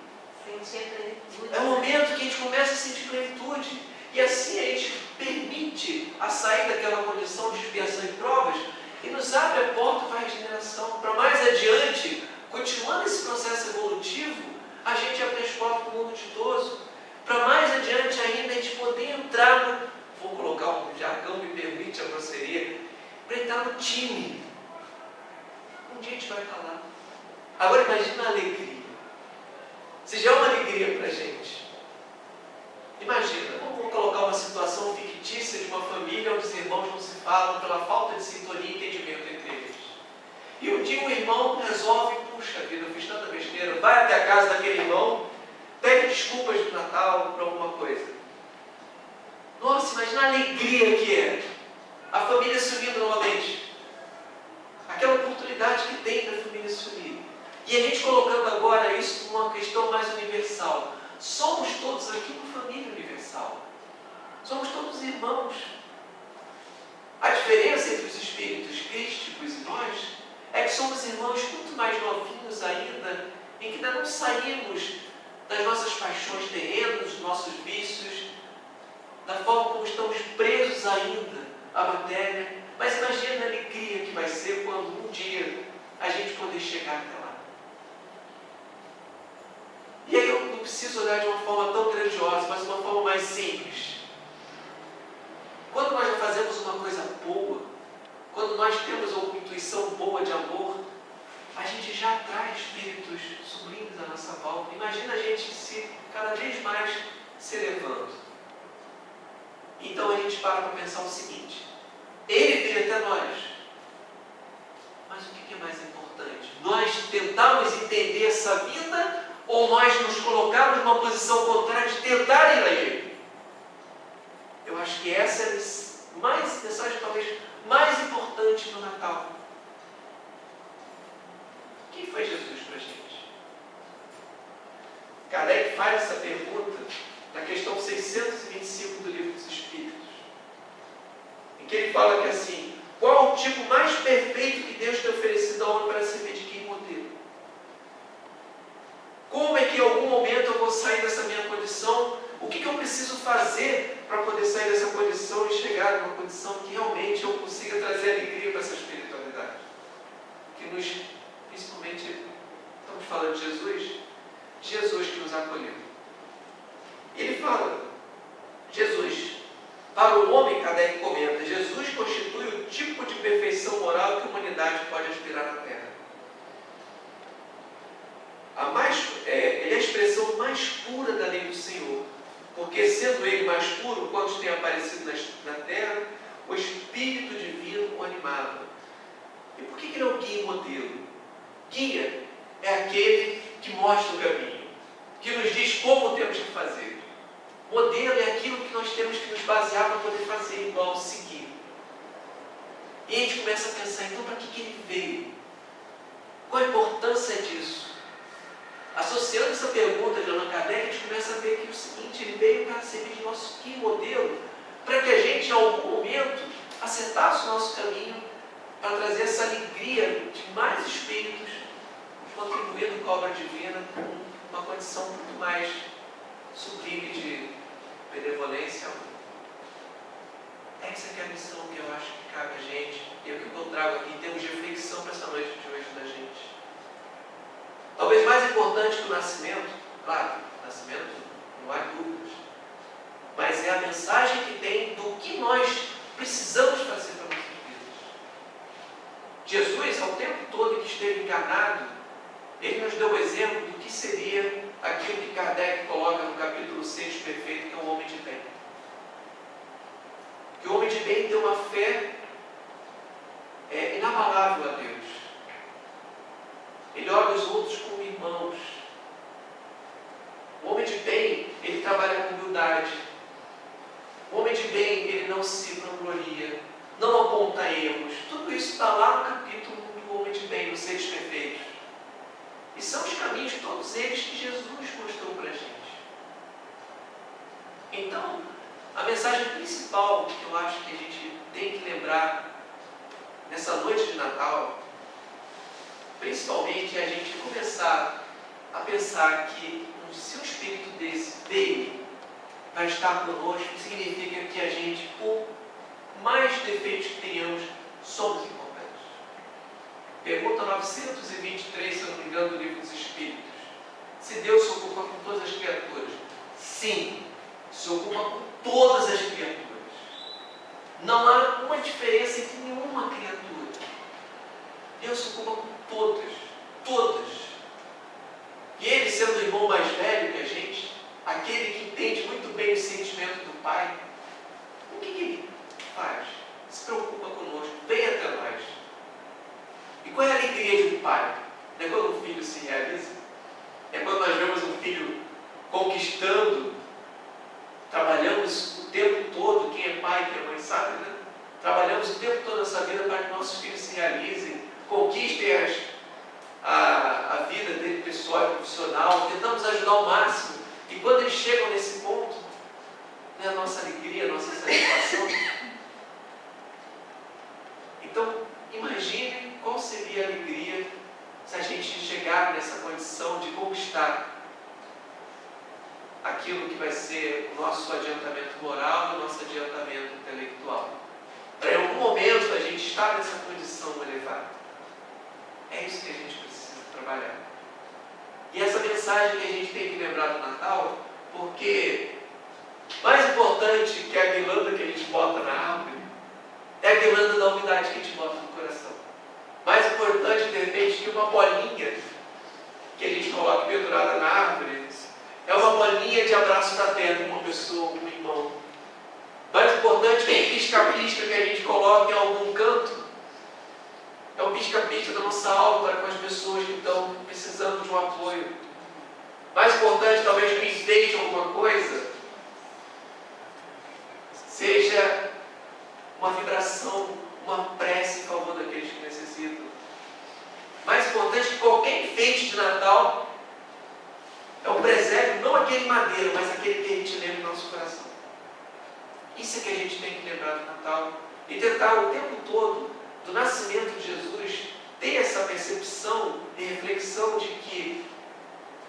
Sentir a plenitude. É um momento que a gente começa a sentir plenitude. E assim a gente permite a sair daquela condição de expiação e provas e nos abre a porta para a regeneração. Para mais adiante, continuando esse processo evolutivo, a gente abre as portas para o mundo ditoso. Para mais adiante ainda, a gente poder entrar no... Vou colocar um jargão, me permite a grosseria, para entrar no time. Um dia a gente vai estar lá. Agora imagina a alegria. Se já é uma alegria para a gente. Imagina, vamos colocar uma situação fictícia de uma família onde os irmãos não se falam pela falta de sintonia e entendimento entre eles. E um dia um irmão resolve, puxa vida, eu fiz tanta besteira, vai até a casa daquele irmão, pede desculpas do Natal para alguma coisa. Nossa, imagina a alegria que é a família se unindo novamente. Aquela oportunidade que tem da família se unir. E a gente colocando agora isso como uma questão mais universal. Somos todos aqui uma família universal. Somos todos irmãos. A diferença entre os espíritos crísticos e nós é que somos irmãos muito mais novinhos ainda, em que ainda não saímos das nossas paixões terrenas, dos nossos vícios, da forma como estamos presos ainda à matéria. Mas imagina a alegria que vai ser quando um dia a gente poder chegar até lá. E aí eu não preciso olhar de uma forma tão grandiosa, mas uma forma mais simples. Quando nós já fazemos uma coisa boa, quando nós temos uma intuição boa de amor, a gente já atrai espíritos sublimes à nossa volta. Imagina a gente se cada vez mais se elevando. Então a gente para pensar o seguinte: ele veio até nós, mas o que é mais importante? Nós tentamos entender essa vida ou nós nos colocamos numa posição contrária de tentar ir a ele? Eu acho que essa é a mensagem talvez mais importante do Natal. Quem foi Jesus para a gente? Kardec faz essa pergunta na questão 625 do Livro dos Espíritos, em que ele fala que assim: qual o tipo mais perfeito que Deus tem oferecido ao homem para servir de guia e modelo? Como é que em algum momento eu vou sair dessa minha condição? O que eu preciso fazer para poder sair dessa condição e chegar numa condição que realmente eu consiga trazer alegria para essa espiritualidade? Que nos, principalmente, estamos falando de Jesus, Jesus que nos acolheu. Ele fala, Jesus, para o homem, Kardec comenta, Jesus constitui o tipo de perfeição moral que a humanidade pode aspirar na Terra. Ele é a expressão mais pura da lei do Senhor, porque sendo ele mais puro, quantos têm aparecido na Terra, o Espírito Divino o animava. E por que ele é o guia e modelo? Guia é aquele que mostra o caminho, que nos diz como temos que fazer. Modelo é aquilo que nós temos que nos basear para poder fazer igual, seguir. E a gente começa a pensar, então para que ele veio? Qual a importância disso? Associando essa pergunta de Allan Kardec, a gente começa a ver que é o seguinte: ele veio para servir de nosso guia modelo, para que a gente, em algum momento, acertasse o nosso caminho, para trazer essa alegria de mais espíritos, contribuindo com a obra divina, com uma condição muito mais sublime de benevolência e amor. Essa é a missão que eu acho que cabe a gente, e é o que eu trago aqui em termos de reflexão para essa noite de hoje da gente. Talvez mais importante que o nascimento, claro, o nascimento não há dúvidas, mas é a mensagem que tem do que nós precisamos fazer para nossas vidas. Jesus, ao tempo todo que esteve encarnado, ele nos deu o exemplo do que seria aquilo que Kardec coloca no capítulo 6 perfeito, que é o homem de bem. Que o homem de bem tem uma fé inabalável a Deus. Ele olha os outros como irmãos. O homem de bem, ele trabalha com humildade. O homem de bem, ele não se vangloria, não aponta erros. Tudo isso está lá no capítulo do homem de bem, nos seres perfeitos. E são os caminhos, todos eles, que Jesus mostrou para a gente. Então, a mensagem principal que eu acho que a gente tem que lembrar nessa noite de Natal, principalmente, é a gente começar a pensar que se um espírito desse veio para estar conosco, significa que a gente, por mais defeitos que tenhamos, somos importantes. Pergunta 923, se eu não me engano, do Livro dos Espíritos. Se Deus se ocupa com todas as criaturas? Sim, se ocupa com todas as criaturas. Não há uma diferença entre nenhuma criatura. Deus se ocupa com todas, todas. E ele, sendo o irmão mais velho que a gente, aquele que entende muito bem o sentimento do Pai, o que ele faz? Se preocupa conosco, vem até nós. E qual é a alegria de um pai? Não é quando um filho se realiza? É quando nós vemos um filho conquistando, trabalhamos o tempo todo nossos filhos se realizem, conquistem a vida dele pessoal e profissional, tentamos ajudar ao máximo. E quando eles chegam nesse ponto, não é a nossa alegria, a nossa satisfação. Então, imagine qual seria a alegria se a gente chegar nessa condição de conquistar aquilo que vai ser o nosso adiantamento moral e o nosso adiantamento intelectual. Para em algum momento a gente estar nessa condição elevada. É isso que a gente precisa trabalhar. E essa mensagem que a gente tem que lembrar do Natal, porque mais importante que a guirlanda que a gente bota na árvore é a guirlanda da humildade que a gente bota no coração. Mais importante, de repente, que uma bolinha que a gente coloca pendurada na árvore é uma bolinha de abraço fraterno com uma pessoa, com um irmão. Mais importante que um pisca-pisca que a gente coloca em algum canto é um pisca-pisca da nossa alma para com as pessoas que estão precisando de um apoio. Mais importante, talvez, que enfeite alguma coisa seja uma vibração, uma prece em favor daqueles que necessitam. Mais importante que qualquer enfeite de Natal é o presépio, não aquele madeira, mas aquele que a gente lembra no nosso coração. Isso é que a gente tem que lembrar do Natal. E tentar o tempo todo, do nascimento de Jesus, ter essa percepção e reflexão de que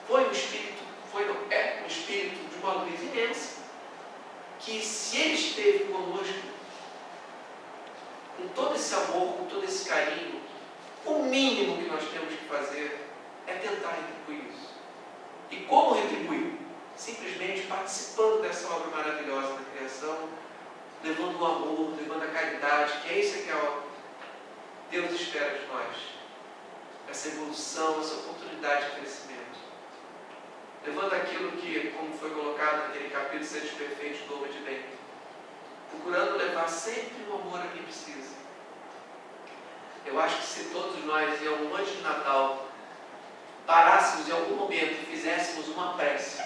foi um Espírito, é um Espírito de uma luz imensa, que se Ele esteve conosco, com todo esse amor, com todo esse carinho, o mínimo que nós temos que fazer é tentar retribuir isso. E como retribuir? Simplesmente participando dessa obra maravilhosa da criação, levando o amor, levando a caridade, que é isso que Deus espera de nós. Essa evolução, essa oportunidade de crescimento. Levando aquilo que, como foi colocado naquele capítulo, seres perfeitos do homem de bem. Procurando levar sempre o amor a quem precisa. Eu acho que se todos nós, em algum noite de Natal, parássemos em algum momento e fizéssemos uma prece.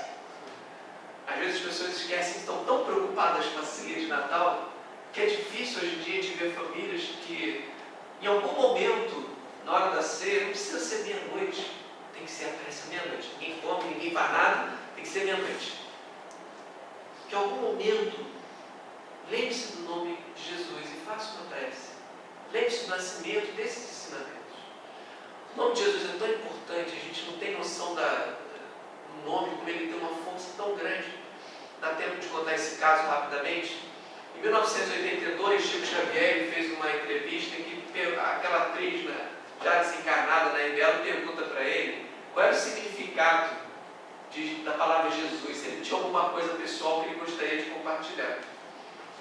Às vezes as pessoas esquecem, estão tão preocupadas com a ceia de Natal, que é difícil hoje em dia de ver famílias que, em algum momento, na hora da ceia, não precisa ser meia-noite, tem que ser a prece meia-noite. Ninguém come, ninguém faz nada, tem que ser meia-noite. Que em algum momento, lembre-se do nome de Jesus e faça uma prece. Lembre-se do nascimento desses ensinamentos. O nome de Jesus é tão importante, a gente não tem noção do nome, como ele tem uma força tão grande. Dá tempo de contar esse caso rapidamente. Em 1982, Chico Xavier fez uma entrevista que aquela atriz, já desencarnada na Embelo, pergunta para ele qual era o significado da palavra Jesus, se ele tinha alguma coisa pessoal que ele gostaria de compartilhar.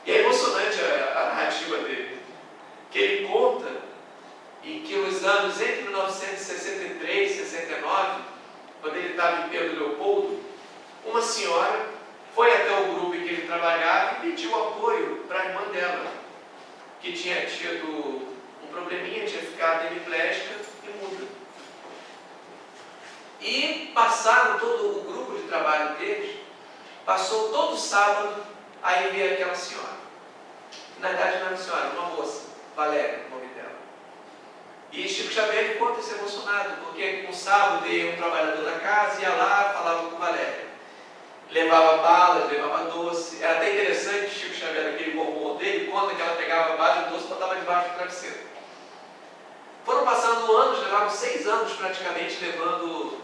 E é emocionante a narrativa dele, que ele conta em que os anos entre 1963 e 69, quando ele estava em Pedro Leopoldo, uma senhora foi até o grupo em que ele trabalhava e pediu apoio para a irmã dela, que tinha tido um probleminha, tinha ficado hemiplégica e muda. E passaram, todo o grupo de trabalho deles, passou todo sábado a ir ver aquela senhora. Na verdade não era uma senhora, uma moça, Valéria, o nome dela. E Chico Xavier ficou emocionado, porque no sábado ia um trabalhador da casa, ia lá, falava com Valéria. Levava balas, levava doce. Era até interessante, Chico Xavier, aquele bom humor dele, conta que ela pegava bala e doce e botava debaixo do travesseiro. Foram passando anos, levaram 6 anos praticamente, levando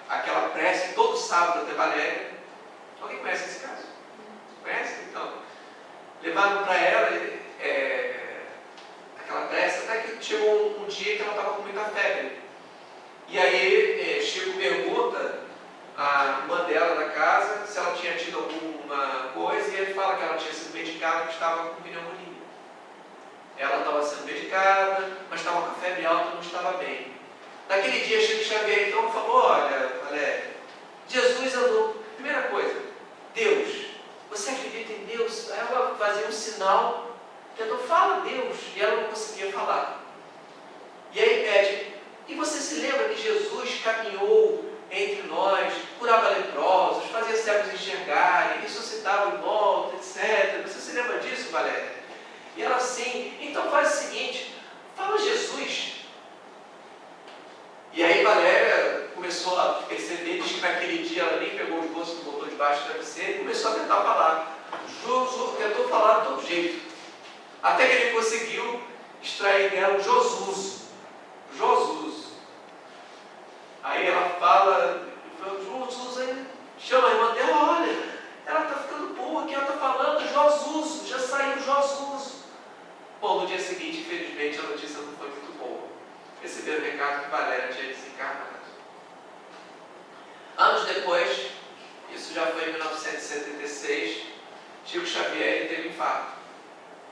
aquela prece todo sábado até Valéria. Alguém conhece esse caso? Conhece? Então, levaram para ela aquela prece, até que chegou um dia que ela estava com muita febre. E aí Chico pergunta a irmã dela da casa se ela tinha tido alguma coisa, e ele fala que ela tinha sido medicada, que estava com pneumonia. Ela estava sendo medicada, mas estava com a febre alta e não estava bem. Naquele dia, Chico Xavier então falou: olha, Valéria, Jesus andou. Primeira coisa, Deus, você acredita em Deus? Aí ela fazia um sinal, tentou, fala Deus, e ela não conseguia falar. E aí pede: e você se lembra que Jesus caminhou entre nós, curava leprosos, fazia cegos enxergarem, ressuscitava mortos, etc. Você se lembra disso, Valéria? E ela, sim. Então faz o seguinte: debaixo do travesseiro e começou a tentar falar. Tentou falar de todo jeito. Até que ele conseguiu extrair dela o Josuso. Aí ela fala, Josuso, aí chama a irmã dela, olha, ela está ficando boa aqui, ela está falando Josuso, já saiu Josuso. Bom, no dia seguinte, infelizmente, a notícia não foi muito boa. Receberam o recado que Valéria tinha desencarnado. Anos depois, isso já foi em 1976, Chico Xavier ele teve infarto.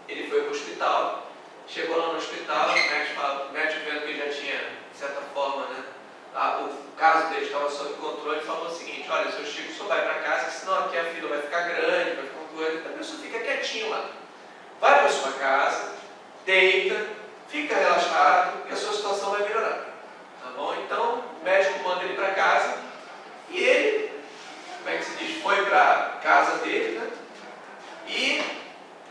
Ele foi para o hospital, chegou lá no hospital, o médico vendo que já tinha, de certa forma, né, o caso dele estava sob controle, falou o seguinte: olha, seu Chico, só vai para casa, que senão aqui a fila vai ficar grande, vai ficar doendo, então a pessoa fica quietinho lá. Vai para a sua casa, deita, fica relaxado e a sua situação vai melhorar. Tá bom? Então, o médico manda ele para casa e ele, como é que se diz, foi para a casa dele, né? E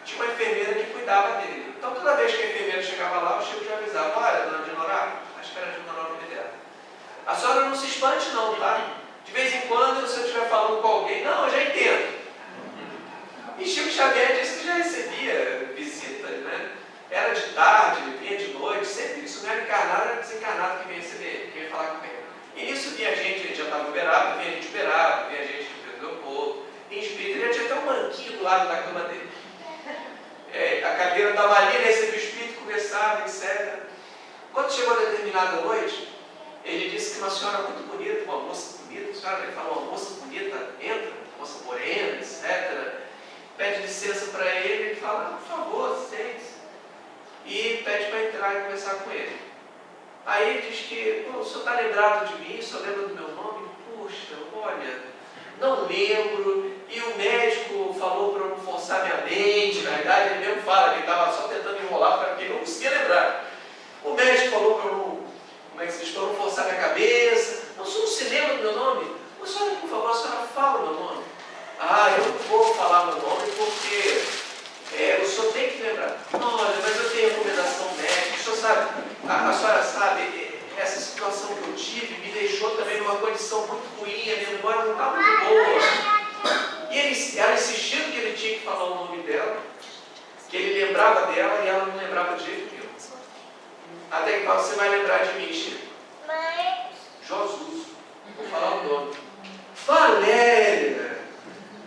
tinha uma enfermeira que cuidava dele. Então, toda vez que a enfermeira chegava lá, o Chico já avisava: olha, dona Dinorá, acho que era Dinorá o nome dela, a senhora não se espante não, tá? De vez em quando, se eu estiver falando com alguém, não, eu já entendo. E Chico Xavier disse que já recebia visitas, né? Era de tarde, vinha de noite, sempre isso, não era encarnado, era desencarnado que vinha receber, que vinha falar com ele. E nisso vinha gente, ele já estava operado, vinha gente operado, vinha gente que perdeu o corpo. Em espírito, ele já tinha até um banquinho do lado da cama dele. A cadeira estava ali, ele recebia o espírito, conversava, etc. Quando chegou a determinada noite, ele disse que uma senhora muito bonita, uma moça bonita, a senhora ele falou, uma moça bonita, entra, uma moça morena, etc. Pede licença para ele, ele fala, por favor, sente-se. E pede para entrar e conversar com ele. Aí ele diz que, o senhor está lembrado de mim, o senhor lembra do meu nome? Puxa, olha, não lembro. E o médico falou para eu não forçar minha mente, na verdade ele mesmo fala que ele estava só tentando enrolar porque ele não conseguia lembrar. O médico falou para eu não, como é que se diz, para eu não forçar minha cabeça. O senhor não se lembra do meu nome? A senhora, por favor, a senhora fala o meu nome. Eu não vou falar meu nome porque o senhor tem que lembrar. Olha, mas eu tenho recomendação médica, o senhor sabe, a senhora sabe, essa situação que eu tive me deixou também numa condição muito ruim, a minha memória não está muito boa. E ela insistiu que ele tinha que falar o nome dela, que ele lembrava dela e ela não lembrava de jeito nenhum. Até que você vai lembrar de mim, Chico. Josuso. Vou falar o nome. Valéria.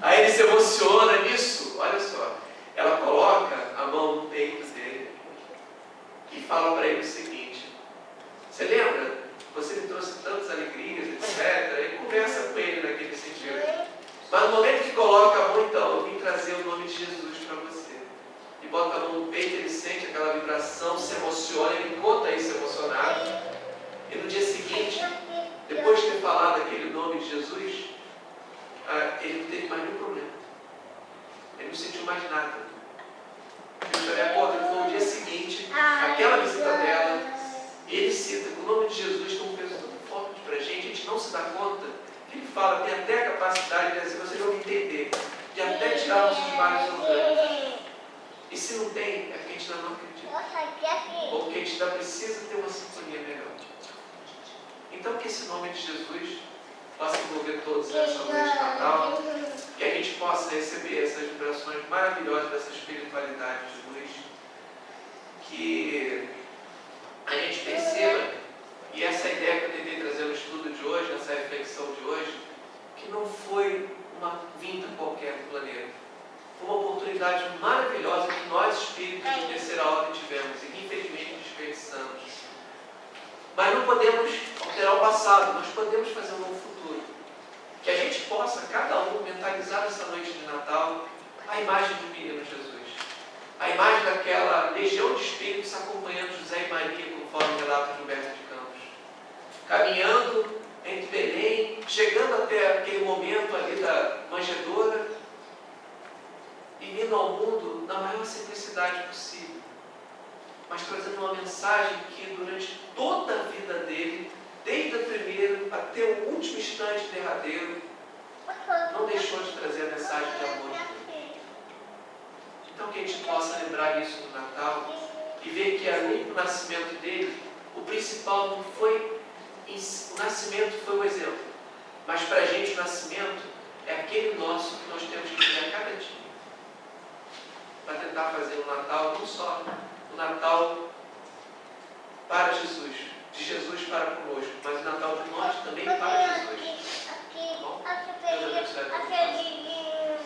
Aí ele se emociona nisso. Olha só. Ela coloca a mão no peito dele e fala para ele o seguinte: você lembra? Você me trouxe tantas alegrias, etc. E conversa com ele naquele sentido. Mas no momento que coloca a mão, então, eu vim trazer o nome de Jesus para você. E bota a mão no peito, ele sente aquela vibração, se emociona, ele conta isso emocionado. E no dia seguinte, depois de ter falado aquele nome de Jesus, ele não teve mais nenhum problema. Ele não sentiu mais nada. Ele já acorda, foi no dia seguinte, aquela visita dela, e ele cita que o nome de Jesus tem um peso tão forte para a gente não se dá conta. Ele fala, tem até a capacidade de, se vocês vão entender, de até tirar nossos males orgânicos. E se não tem, é porque a gente ainda não acredita. Ou porque a gente ainda precisa ter uma sintonia melhor. Então que esse nome de Jesus possa envolver todos nessa noite de Natal, que a gente possa receber essas vibrações maravilhosas dessa espiritualidade de luz, que a gente perceba. E essa ideia que eu tentei trazer no estudo de hoje, nessa reflexão de hoje, que não foi uma vinda qualquer do planeta. Foi uma oportunidade maravilhosa que nós, espíritos de terceira ordem, tivemos e que infelizmente desperdiçamos. Mas não podemos alterar o passado, nós podemos fazer um novo futuro. Que a gente possa, cada um, mentalizar nessa noite de Natal a imagem do menino Jesus. A imagem daquela legião de espíritos acompanhando José e Maria, conforme relata Gilberto de Campos. Caminhando entre Belém, chegando até aquele momento ali da manjedoura e vindo ao mundo na maior simplicidade possível, mas trazendo uma mensagem que durante toda a vida dele, desde o primeiro até o último instante derradeiro, não deixou de trazer a mensagem de amor de Deus. Então que a gente possa lembrar isso no Natal e ver que além do nascimento dele, o principal não foi o nascimento, foi um exemplo, mas para a gente o nascimento é aquele nosso que nós temos que ter a cada dia. Para tentar fazer um Natal não só, um Natal